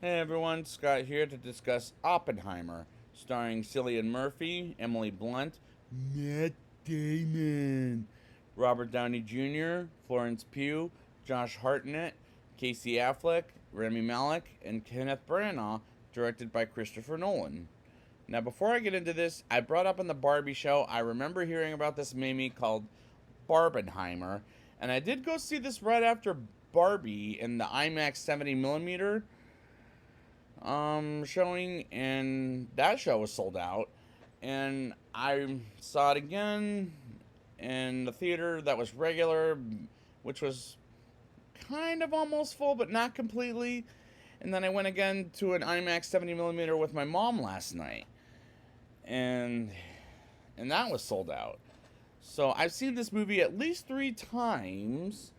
Hey everyone, Scott here to discuss Oppenheimer, starring Cillian Murphy, Emily Blunt, Matt Damon, Robert Downey Jr., Florence Pugh, Josh Hartnett, Casey Affleck, Rami Malek, and Kenneth Branagh, directed by Christopher Nolan. Now, before I get into this, I brought up on the Barbie show, I remember hearing about this movie called Barbenheimer, and I did go see this right after Barbie in the IMAX 70 millimeter showing, and that show was sold out. And I saw it again in the theater that was regular, which was kind of almost full, but not completely. And then I went again to an IMAX 70 millimeter with my mom last night, and that was sold out. So I've seen this movie at least 3 times.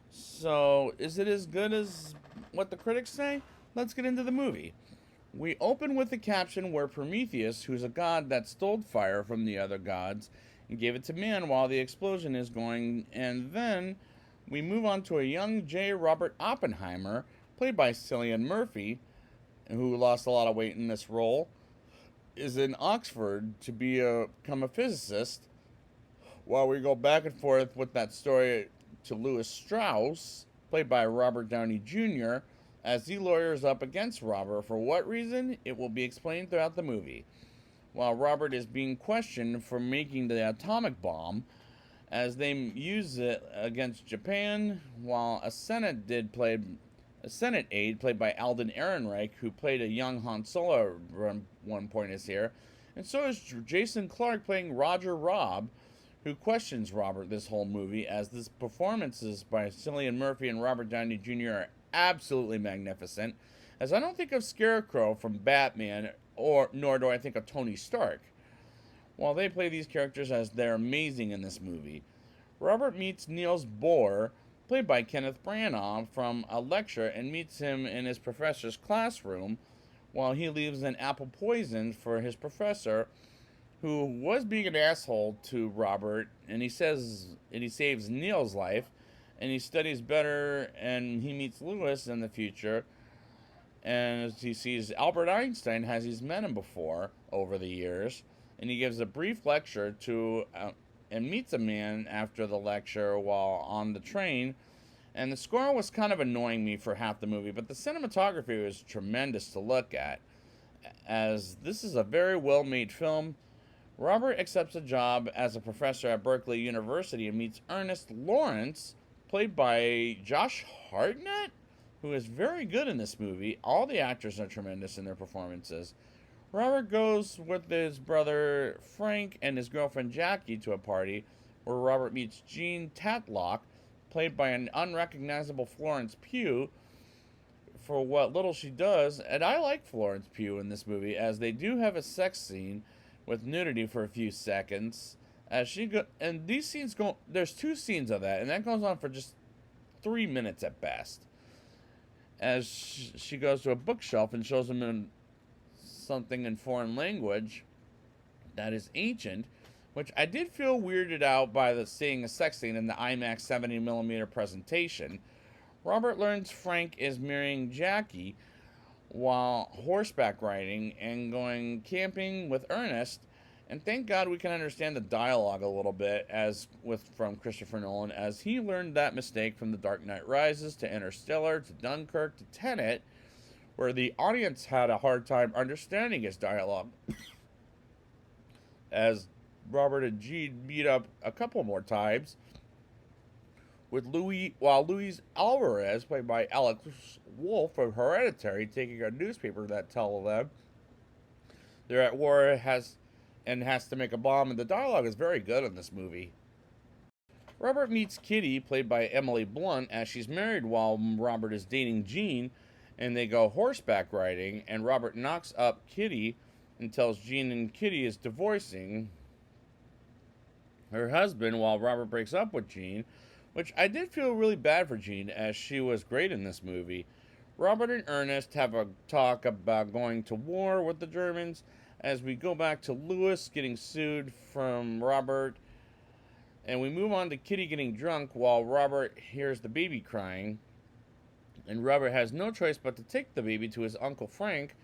So is it as good as what the critics say? Let's get into the movie. We open with a caption where Prometheus, who's a god that stole fire from the other gods and gave it to man while the explosion is going, and then we move on to a young J. Robert Oppenheimer, played by Cillian Murphy, who lost a lot of weight in this role, is in Oxford to become a physicist, while we go back and forth with that story to Lewis Strauss, played by Robert Downey Jr., as he lawyers up against Robert. For what reason? It will be explained throughout the movie. While Robert is being questioned for making the atomic bomb, as they use it against Japan, while a Senate aide played by Alden Ehrenreich, who played a young Han Solo at one point, is here, and so is Jason Clarke playing Roger Robb, who questions Robert this whole movie, as the performances by Cillian Murphy and Robert Downey Jr. are absolutely magnificent, as I don't think of Scarecrow from Batman, or nor do I think of Tony Stark. While they play these characters as they're amazing in this movie. Robert meets Niels Bohr, played by Kenneth Branagh, from a lecture and meets him in his professor's classroom while he leaves an apple poisoned for his professor, who was being an asshole to Robert, and he saves Neil's life, and he studies better, and he meets Lewis in the future, and as he sees Albert Einstein, as he's met him before over the years, and he gives a brief lecture to and meets a man after the lecture while on the train. And the score was kind of annoying me for half the movie, but the cinematography was tremendous to look at, as this is a very well made film. Robert accepts a job as a professor at Berkeley University and meets Ernest Lawrence, played by Josh Hartnett, who is very good in this movie. All the actors are tremendous in their performances. Robert goes with his brother Frank and his girlfriend Jackie to a party where Robert meets Jean Tatlock, played by an unrecognizable Florence Pugh, for what little she does. And I like Florence Pugh in this movie, as they do have a sex scene with nudity for a few seconds. As she go, and these scenes go. There's 2 scenes of that, and that goes on for just 3 minutes at best. As she goes to a bookshelf and shows him something in foreign language that is ancient, which I did feel weirded out by seeing a sex scene in the IMAX 70 millimeter presentation. Robert learns Frank is marrying Jackie while horseback riding and going camping with Ernest. And thank God we can understand the dialogue a little bit, as with from Christopher Nolan, as he learned that mistake from The Dark Knight Rises to Interstellar to Dunkirk to Tenet, where the audience had a hard time understanding his dialogue. As Robert and Gene meet up a couple more times with Louis, while Luis Alvarez, played by Alex Wolff from Hereditary, taking a newspaper that tell them they're at war has to make a bomb, and the dialogue is very good in this movie. Robert meets Kitty, played by Emily Blunt, as she's married while Robert is dating Jean, and they go horseback riding, and Robert knocks up Kitty and tells Jean and Kitty is divorcing her husband while Robert breaks up with Jean, which I did feel really bad for Jean, as she was great in this movie. Robert and Ernest have a talk about going to war with the Germans, as we go back to Lewis getting sued from Robert, and we move on to Kitty getting drunk while Robert hears the baby crying, and Robert has no choice but to take the baby to his Uncle Frank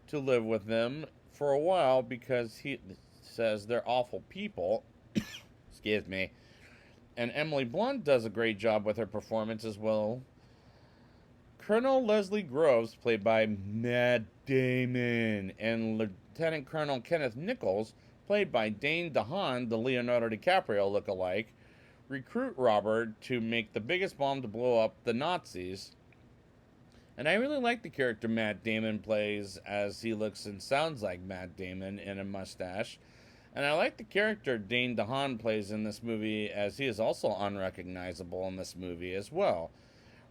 to live with them for a while because he says they're awful people. Excuse me. And Emily Blunt does a great job with her performance as well. Colonel Leslie Groves, played by Matt Damon, and Lieutenant Colonel Kenneth Nichols, played by Dane DeHaan, the Leonardo DiCaprio look-alike, recruit Robert to make the biggest bomb to blow up the Nazis. And I really like the character Matt Damon plays, as he looks and sounds like Matt Damon in a mustache. And I like the character Dane DeHaan plays in this movie, as he is also unrecognizable in this movie as well.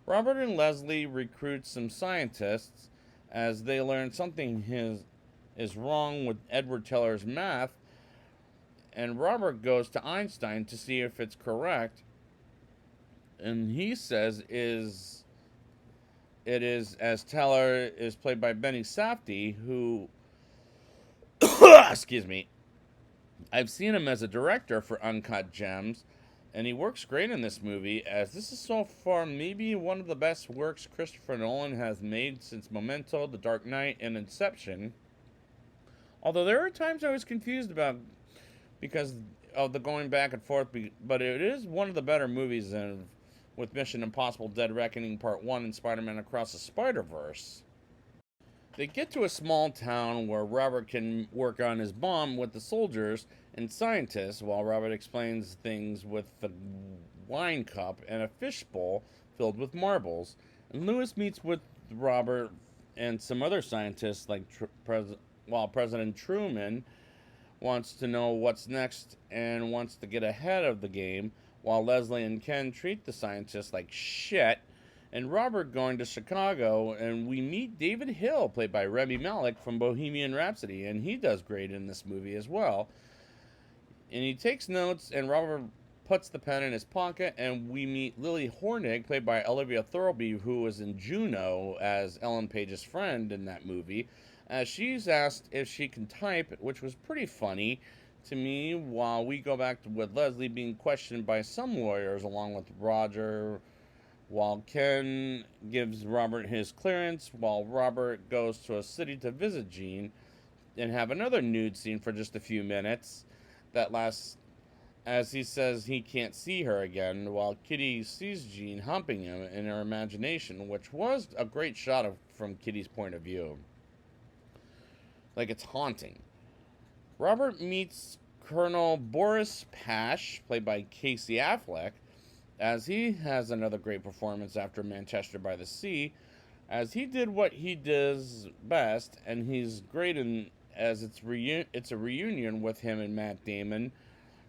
Robert and Leslie recruit some scientists as they learn something is wrong with Edward Teller's math, and Robert goes to Einstein to see if it's correct, and he says it is, as Teller is played by Benny Safdie, who excuse me, I've seen him as a director for Uncut Gems, and he works great in this movie, as this is so far maybe one of the best works Christopher Nolan has made since Memento, The Dark Knight, and Inception. Although there are times I was confused about because of the going back and forth, but it is one of the better movies with Mission Impossible Dead Reckoning Part 1 and Spider-Man Across the Spider-Verse. They get to a small town where Robert can work on his bomb with the soldiers and scientists while Robert explains things with the wine cup and a fishbowl filled with marbles. And Lewis meets with Robert and some other scientists, like while President Truman wants to know what's next and wants to get ahead of the game, while Leslie and Ken treat the scientists like shit, and Robert going to Chicago, and we meet David Hill, played by Rami Malek from Bohemian Rhapsody, and he does great in this movie as well. And he takes notes, and Robert puts the pen in his pocket, and we meet Lily Hornig, played by Olivia Thirlby, who was in Juno as Ellen Page's friend in that movie, as she's asked if she can type, which was pretty funny to me, while we go back with Leslie being questioned by some lawyers along with Roger, while Ken gives Robert his clearance, while Robert goes to a city to visit Jean and have another nude scene for just a few minutes that lasts, as he says he can't see her again, while Kitty sees Jean humping him in her imagination, which was a great shot from Kitty's point of view. Like, it's haunting. Robert meets Colonel Boris Pash, played by Casey Affleck, as he has another great performance after Manchester by the Sea, as he did what he does best, and he's great in as it's a reunion with him and Matt Damon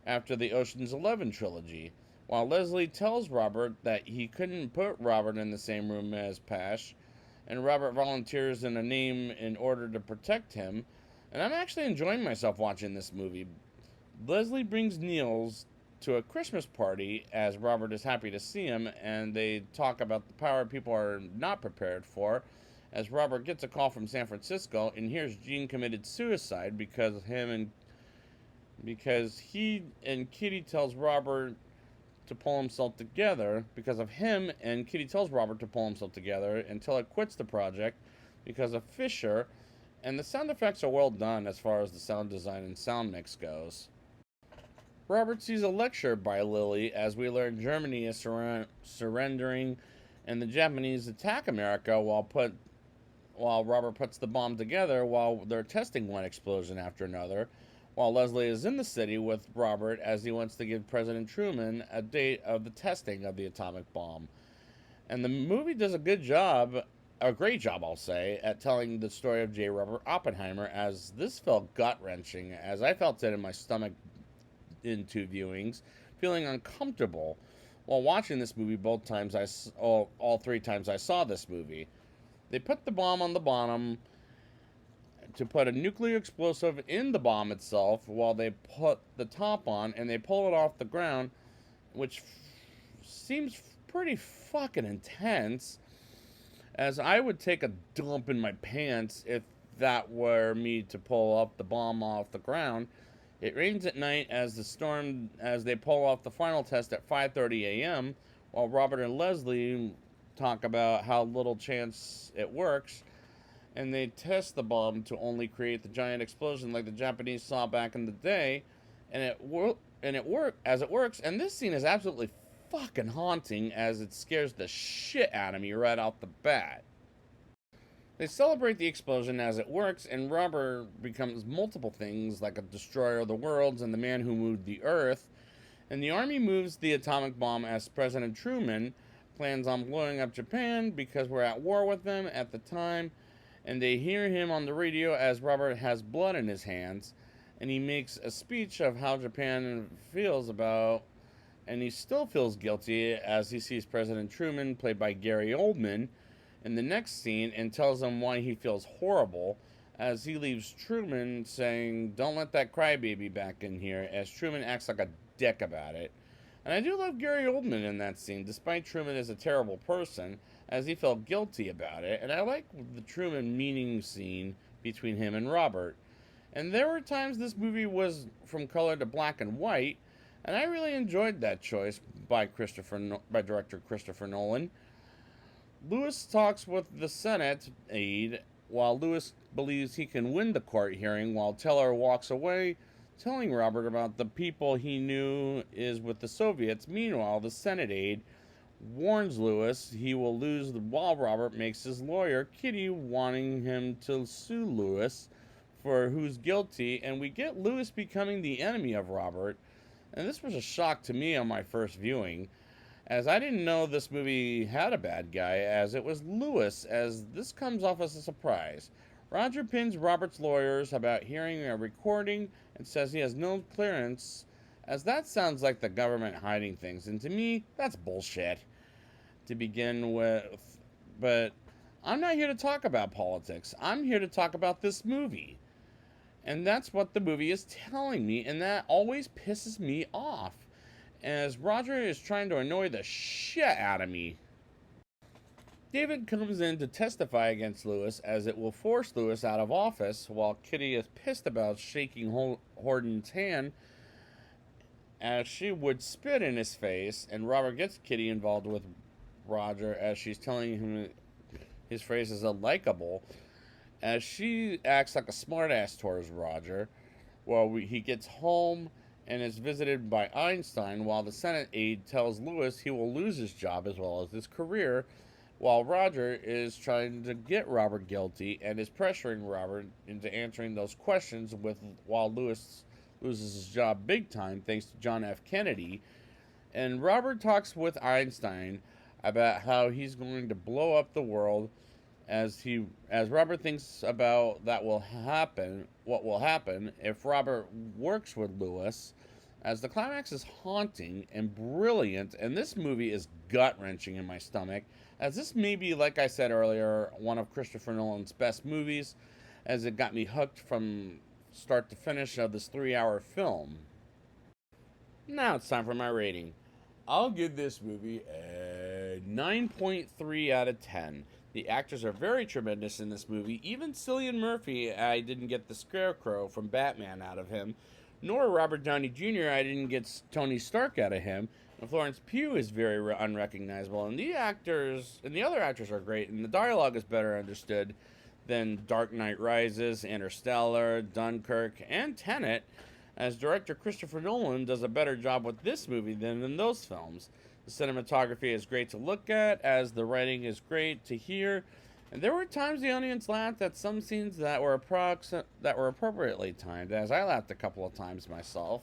after the Ocean's 11 trilogy. While Leslie tells Robert that he couldn't put Robert in the same room as Pash, and Robert volunteers in a name in order to protect him, and I'm actually enjoying myself watching this movie. Leslie brings Niels to a Christmas party as Robert is happy to see him, and they talk about the power people are not prepared for, as Robert gets a call from San Francisco and hears Jean committed suicide because he and Kitty tells Robert to pull himself together because of him, and Kitty tells Robert to pull himself together until it quits the project because of Fisher, and the sound effects are well done as far as the sound design and sound mix goes. Robert sees a lecture by Lily as we learn Germany is surrendering and the Japanese attack America while Robert puts the bomb together while they're testing one explosion after another, while Leslie is in the city with Robert as he wants to give President Truman a date of the testing of the atomic bomb. And the movie does a great job, I'll say, at telling the story of J. Robert Oppenheimer, as this felt gut-wrenching, as I felt it in my stomach in 2 viewings, feeling uncomfortable while watching this movie all 3 times I saw this movie. They put the bomb on the bottom to put a nuclear explosive in the bomb itself while they put the top on, and they pull it off the ground, which seems pretty fucking intense, as I would take a dump in my pants if that were me to pull up the bomb off the ground. It rains at night as they pull off the final test at 5:30 a.m., while Robert and Leslie talk about how little chance it works, and they test the bomb to only create the giant explosion like the Japanese saw back in the day, and it works. And this scene is absolutely fucking haunting, as it scares the shit out of me right off the bat. They celebrate the explosion as it works, and Robert becomes multiple things like a destroyer of the worlds and the man who moved the earth. And the army moves the atomic bomb as President Truman plans on blowing up Japan because we're at war with them at the time. And they hear him on the radio as Robert has blood in his hands. And he makes a speech of how Japan feels about, and he still feels guilty as he sees President Truman, played by Gary Oldman, in the next scene, and tells him why he feels horrible as he leaves Truman, saying, "Don't let that crybaby back in here," as Truman acts like a dick about it. And I do love Gary Oldman in that scene, despite Truman is a terrible person, as he felt guilty about it. And I like the Truman meaning scene between him and Robert. And there were times this movie was from color to black and white, and I really enjoyed that choice by director Christopher Nolan. Lewis talks with the Senate aide while Lewis believes he can win the court hearing, while Teller walks away, telling Robert about the people he knew is with the Soviets. Meanwhile, the Senate aide warns Lewis he will lose while Robert makes his lawyer, Kitty, wanting him to sue Lewis for who's guilty, and we get Lewis becoming the enemy of Robert. And this was a shock to me on my first viewing, as I didn't know this movie had a bad guy, as it was Lewis, as this comes off as a surprise. Roger pins Robert's lawyers about hearing a recording and says he has no clearance, as that sounds like the government hiding things, and to me, that's bullshit to begin with. But I'm not here to talk about politics. I'm here to talk about this movie. And that's what the movie is telling me, and that always pisses me off, as Roger is trying to annoy the shit out of me. David comes in to testify against Lewis, as it will force Lewis out of office, while Kitty is pissed about shaking Horton's hand, as she would spit in his face, and Robert gets Kitty involved with Roger, as she's telling him his phrase is unlikable, as she acts like a smartass towards Roger, while he gets home and is visited by Einstein, while the Senate aide tells Lewis he will lose his job as well as his career, while Roger is trying to get Robert guilty and is pressuring Robert into answering those questions, while Lewis loses his job big time thanks to John F. Kennedy. And Robert talks with Einstein about how he's going to blow up the world, as Robert thinks about what will happen if Robert works with Lewis, as the climax is haunting and brilliant, and this movie is gut-wrenching in my stomach, as this may be, like I said earlier, one of Christopher Nolan's best movies, as it got me hooked from start to finish of this 3-hour film. Now it's time for my rating. I'll give this movie a 9.3 out of 10. The actors are very tremendous in this movie. Even Cillian Murphy, I didn't get the Scarecrow from Batman out of him. Nor Robert Downey Jr., I didn't get Tony Stark out of him. And Florence Pugh is very unrecognizable. And the other actors are great. And the dialogue is better understood than Dark Knight Rises, Interstellar, Dunkirk, and Tenet, as director Christopher Nolan does a better job with this movie than in those films. The cinematography is great to look at, as the writing is great to hear, and there were times the audience laughed at some scenes that were appropriately timed, as I laughed a couple of times myself.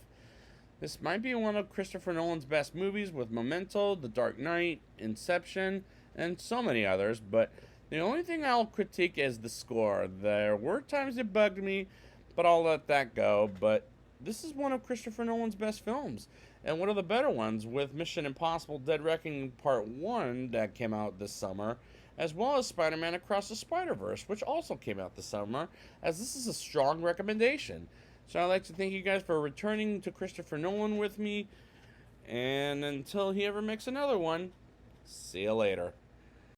This might be one of Christopher Nolan's best movies, with Memento, The Dark Knight, Inception, and so many others, but the only thing I'll critique is the score. There were times it bugged me, but I'll let that go. But this is one of Christopher Nolan's best films, and one of the better ones, with Mission Impossible Dead Reckoning Part 1 that came out this summer, as well as Spider-Man Across the Spider-Verse, which also came out this summer, as this is a strong recommendation. So I'd like to thank you guys for returning to Christopher Nolan with me, and until he ever makes another one, see you later.